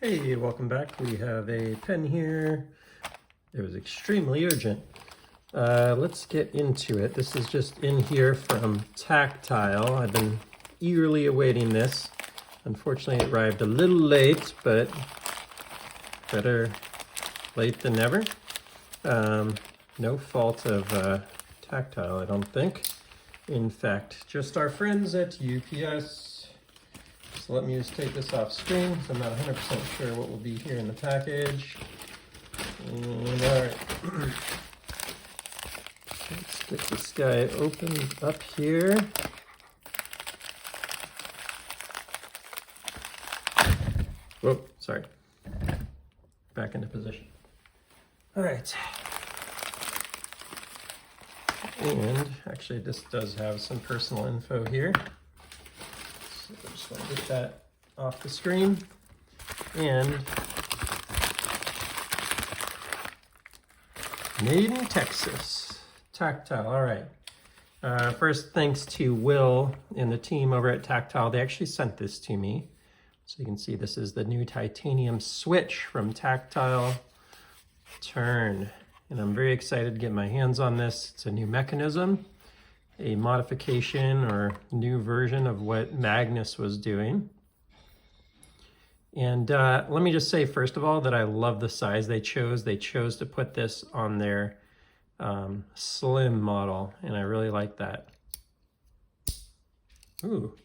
Hey, welcome back. We have a pen here. It was extremely urgent. Let's get into it. This is just in here from Tactile. I've been eagerly awaiting this. Unfortunately, it arrived a little late, but better late than never. No fault of Tactile, I don't think. In fact, just our friends at UPS. So let me just take this off screen because I'm not 100% sure what will be here in the package. And all right, let's get this guy opened up here. Whoa, sorry. Back into position. All right. And actually this does have some personal info here. So I just want to get that off the screen. And made in Texas, Tactile, all right. First, thanks to Will and the team over at Tactile. They actually sent this to me. So you can see this is the new titanium switch from Tactile Turn. And I'm very excited to get my hands on this. It's a new mechanism, a modification or new version of what Magnus was doing. And let me just say, first of all, that I love the size they chose. They chose to put this on their slim model, and I really like that. Ooh.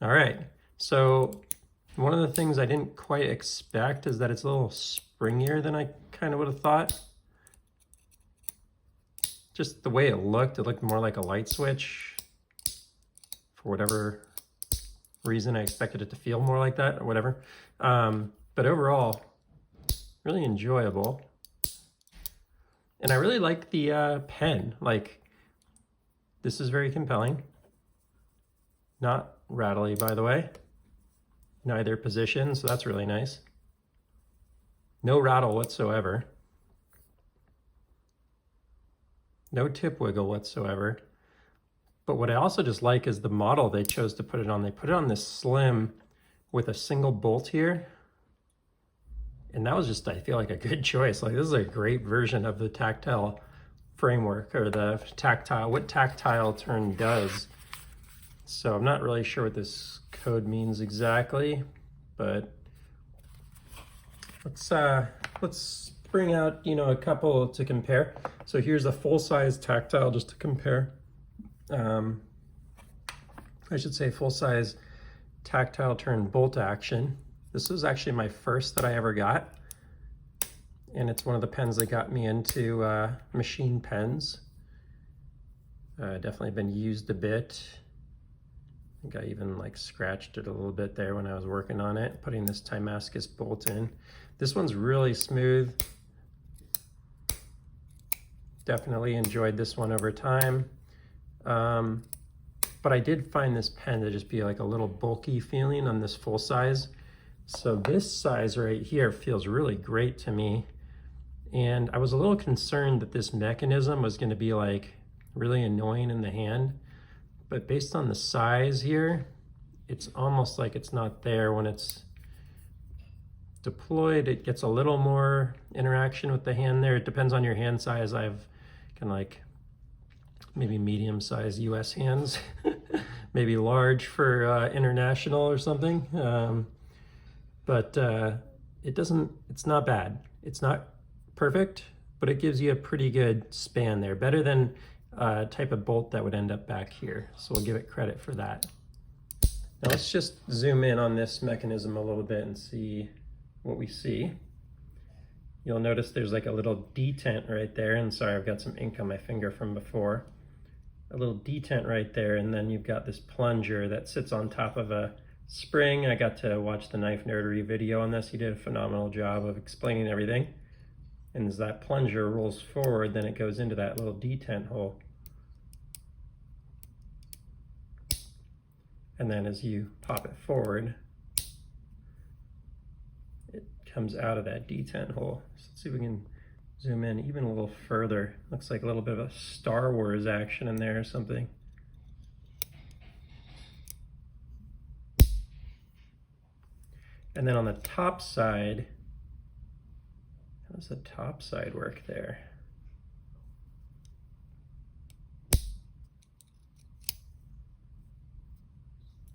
All right, so one of the things I didn't quite expect is that it's a little springier than I kind of would have thought. Just the way it looked more like a light switch. For whatever reason, I expected it to feel more like that or whatever. But overall, really enjoyable. And I really like the pen. Like, this is very compelling. Not rattly, by the way. Neither position, so that's really nice. No rattle whatsoever. No tip wiggle whatsoever. But what I also just like is the model they chose to put it on. They put it on this slim with a single bolt here. And that was just, I feel like, a good choice. Like, this is a great version of the Tactile framework, or the Tactile, what Tactile Turn does. So I'm not really sure what this code means exactly, but let's bring out, a couple to compare. So here's a full-size Tactile just to compare. I should say full-size Tactile Turn bolt action. This was actually my first that I ever got, and it's one of the pens that got me into machine pens. Definitely been used a bit. I think I even scratched it a little bit there when I was working on it, putting this Timascus bolt in. This one's really smooth. Definitely enjoyed this one over time. But I did find this pen to just be like a little bulky feeling on this full size. So this size right here feels really great to me. And I was a little concerned that this mechanism was going to be really annoying in the hand. But based on the size here, it's almost like it's not there when it's deployed. It gets a little more interaction with the hand there. It depends on your hand size. I've kind of maybe medium-sized US hands, maybe large for international or something. But it's not bad. It's not perfect, but it gives you a pretty good span there. Better than type of bolt that would end up back here. So we'll give it credit for that. Now let's just zoom in on this mechanism a little bit and see what we see. You'll notice there's a little detent right there, and sorry, I've got some ink on my finger from before. A little detent right there, and then you've got this plunger that sits on top of a spring. I got to watch the Knife Nerdery video on this. He did a phenomenal job of explaining everything. And as that plunger rolls forward, then it goes into that little detent hole. And then as you pop it forward, it comes out of that detent hole. So let's see if we can zoom in even a little further. Looks like a little bit of a Star Wars action in there or something. And then on the top side, how does the top side work there?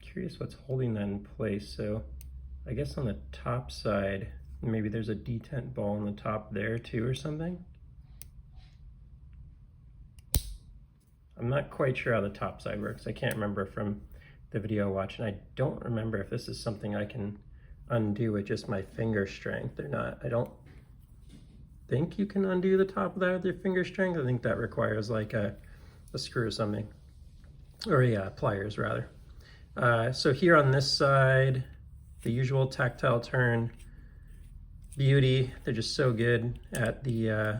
Curious what's holding that in place. So I guess on the top side, maybe there's a detent ball on the top there too or something. I'm not quite sure how the top side works. I can't remember from the video watching. I don't remember if this is something I can undo with just my finger strength or not. I don't think you can undo the top of that with your finger strength. I think that requires like a screw or something, or yeah, pliers rather. So here on this side, the usual tactile turn beauty. They're just so good at the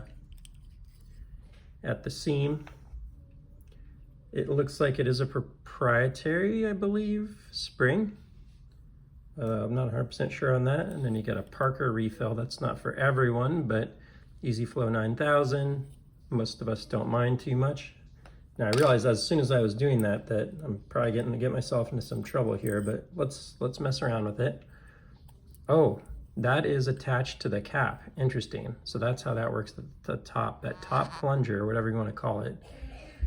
seam. It looks like it is a proprietary, I believe, spring. I'm not 100% sure on that. And then you get a Parker refill. That's not for everyone, but Easy Flow 9000. Most of us don't mind too much. Now I realized as soon as I was doing that I'm probably getting to get myself into some trouble here, but let's mess around with it. Oh, that is attached to the cap. Interesting. So that's how that works. The top, that top plunger, whatever you want to call it,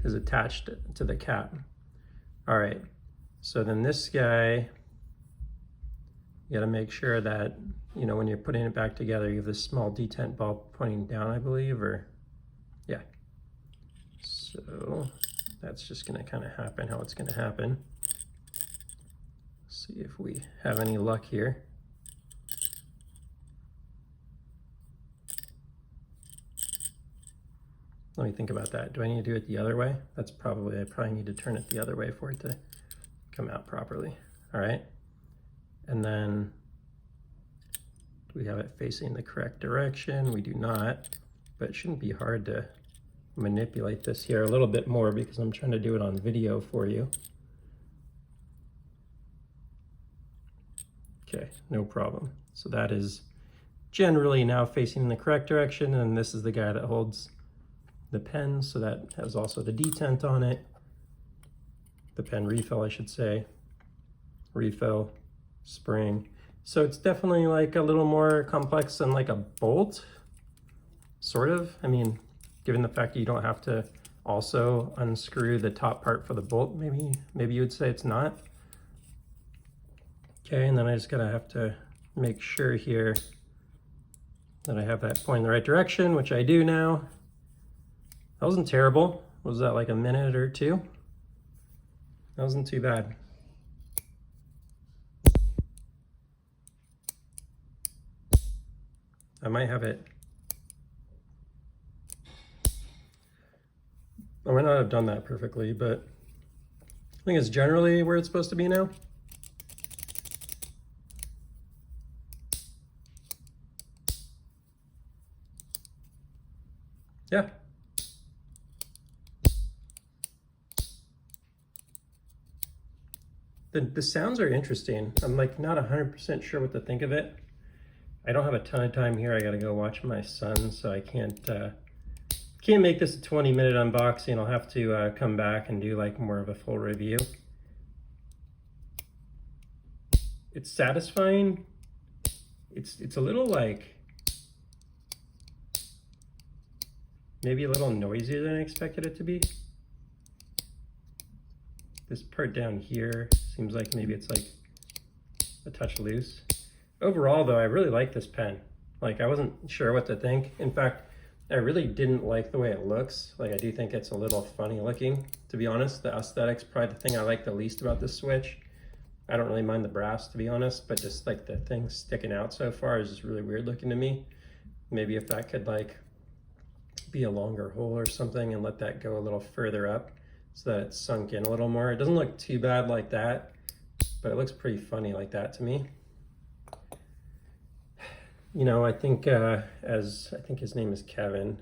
is attached to the cap. All right. So then this guy, you got to make sure that, you know, when you're putting it back together, you have this small detent ball pointing down, I believe, or yeah. So that's just going to kind of happen how it's going to happen. See if we have any luck here. Let me think about that. Do I need to do it the other way? I probably need to turn it the other way for it to come out properly. All right. And then do we have it facing the correct direction? We do not, but it shouldn't be hard to manipulate this here a little bit more because I'm trying to do it on video for you. Okay, no problem. So that is generally now facing in the correct direction, and this is the guy that holds the pen, so that has also the detent on it. The pen refill, I should say. Refill, spring. So it's definitely like a little more complex than like a bolt, sort of. I mean, given the fact that you don't have to also unscrew the top part for the bolt, maybe you would say it's not. Okay, and then I just have to make sure here that I have that point in the right direction, which I do now. That wasn't terrible. Was that like a minute or two? That wasn't too bad. I might have it. I might not have done that perfectly, but I think it's generally where it's supposed to be now. Yeah. The sounds are interesting. I'm like not 100% sure what to think of it. I don't have a ton of time here. I gotta go watch my son, so I can't make this a 20-minute unboxing. I'll have to come back and do like more of a full review. It's satisfying. It's a little like, maybe a little noisier than I expected it to be. This part down here seems like maybe it's like a touch loose. Overall though, I really like this pen. Like I wasn't sure what to think. In fact, I really didn't like the way it looks. Like I do think it's a little funny looking, to be honest. The aesthetic's probably the thing I like the least about this Switch. I don't really mind the brass, to be honest, but just like the thing sticking out so far is just really weird looking to me. Maybe if that could like be a longer hole or something and let that go a little further up so that it's sunk in a little more. It doesn't look too bad like that, but it looks pretty funny like that to me. You know, I think I think his name is Kevin.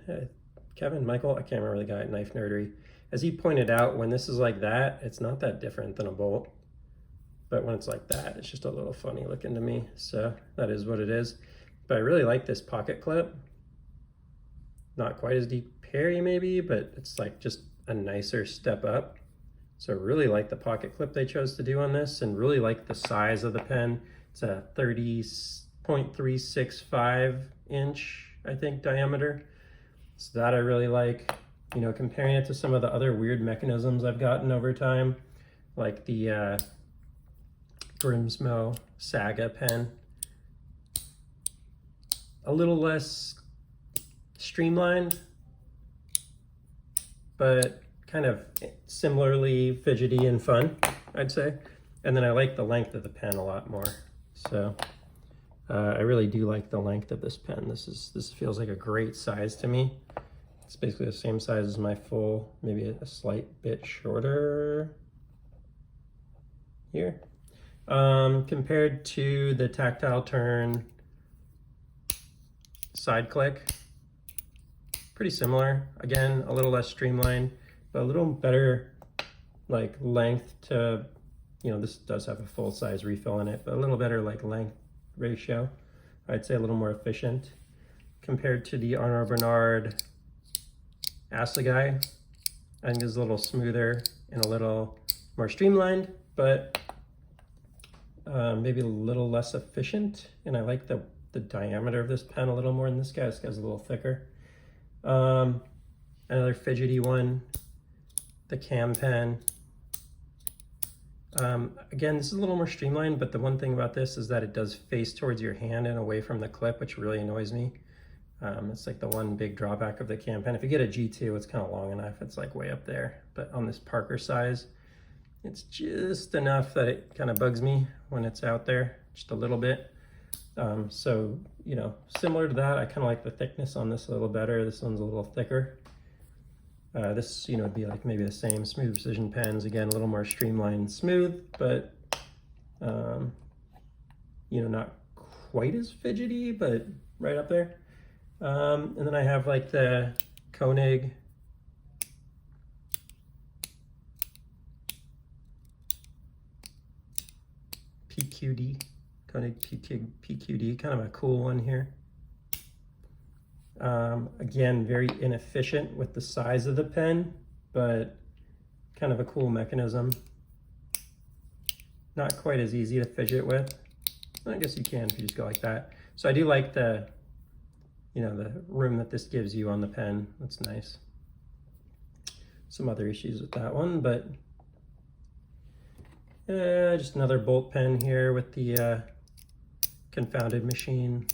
Michael, I can't remember the guy at Knife Nerdery. As he pointed out, when this is like that, it's not that different than a bolt. But when it's like that, it's just a little funny looking to me. So that is what it is. But I really like this pocket clip. not quite as deep Perry maybe, but it's like just a nicer step up. So I really like the pocket clip they chose to do on this, and really like the size of the pen. It's a 30.365 inch, I think, diameter. So that I really like. You know, comparing it to some of the other weird mechanisms I've gotten over time, like the Grimsmo Saga pen. A little less streamlined, but kind of similarly fidgety and fun, I'd say. And then I like the length of the pen a lot more. So I really do like the length of this pen. This feels like a great size to me. It's basically the same size as my full, maybe a slight bit shorter here. Compared to the Tactile Turn side click, pretty similar. Again, a little less streamlined, but a little better like length to, you know, this does have a full size refill in it, but a little better like length ratio. I'd say a little more efficient compared to the Arnaud Bernard Assegai. I think it's a little smoother and a little more streamlined, but maybe a little less efficient. And I like the diameter of this pen a little more than this guy. This guy's a little thicker. Another fidgety one, the Cam pen. Again, this is a little more streamlined, but the one thing about this is that it does face towards your hand and away from the clip, which really annoys me. It's like the one big drawback of the Cam pen. If you get a G2, it's kind of long enough. It's like way up there. But on this Parker size, it's just enough that it kind of bugs me when it's out there, just a little bit. So, you know, similar to that, I kind of like the thickness on this a little better. This one's a little thicker. This, you know, would be like maybe the same Smooth Precision pens. Again, a little more streamlined and smooth, but, you know, not quite as fidgety, but right up there. And then I have like the Koenig PQD, Koenig PQD, kind of a cool one here. Again, very inefficient with the size of the pen, but kind of a cool mechanism. Not quite as easy to fidget with. I guess you can if you just go like that. So I do like the, you know, the room that this gives you on the pen. That's nice. Some other issues with that one, but just another bolt pen here with the confounded machine.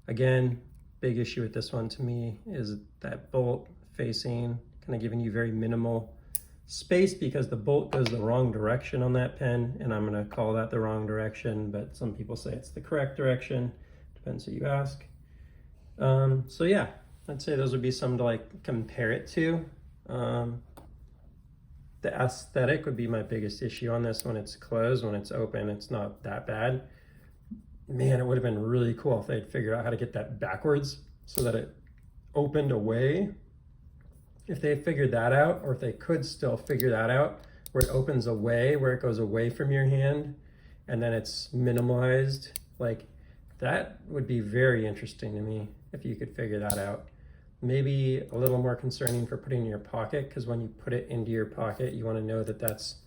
Again, big issue with this one to me is that bolt facing, kind of giving you very minimal space because the bolt goes the wrong direction on that pen, and I'm going to call that the wrong direction, but some people say it's the correct direction. Depends who you ask. So yeah, I'd say those would be some to like compare it to. The aesthetic would be my biggest issue on this. When it's closed, when it's open, it's not that bad. Man, it would have been really cool if they'd figured out how to get that backwards so that it opened away. If they figured that out, or if they could still figure that out, where it opens away, where it goes away from your hand, and then it's minimalized, like that would be very interesting to me if you could figure that out. Maybe a little more concerning for putting in your pocket, because when you put it into your pocket, you want to know that that's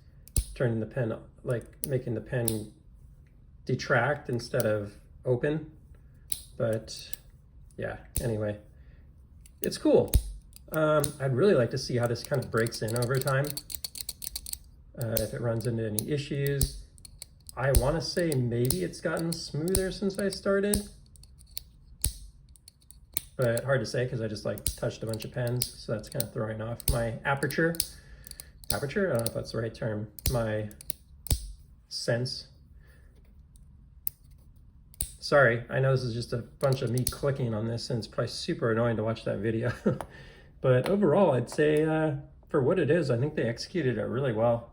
turning the pen, like making the pen detract instead of open. But yeah, anyway, it's cool. I'd really like to see how this kind of breaks in over time. If it runs into any issues. I want to say maybe it's gotten smoother since I started, but hard to say because I just like touched a bunch of pens, so that's kind of throwing off my aperture. I don't know if that's the right term. My sense. Sorry, I know this is just a bunch of me clicking on this, and it's probably super annoying to watch that video. But overall, I'd say for what it is, I think they executed it really well.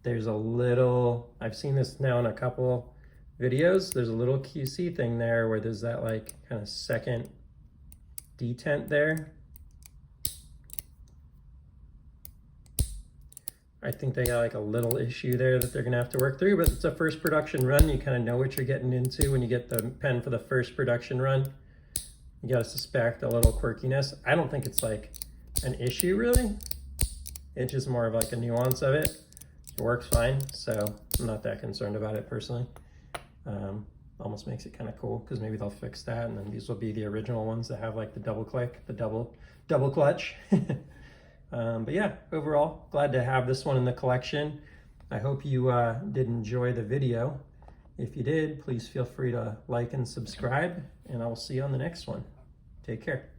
There's a little, I've seen this now in a couple videos, there's a little QC thing there where there's that like kind of second detent there. I think they got like a little issue there that they're gonna have to work through, but it's a first production run. You kind of know what you're getting into when you get the pen for the first production run. you gotta suspect a little quirkiness. I don't think it's like an issue really. It's just more of like a nuance of it. It works fine, so I'm not that concerned about it personally. Almost makes it kind of cool because maybe they'll fix that, and then these will be the original ones that have like the double click, the double clutch. But yeah, overall, glad to have this one in the collection. I hope you did enjoy the video. If you did, please feel free to like and subscribe, and I will see you on the next one. Take care.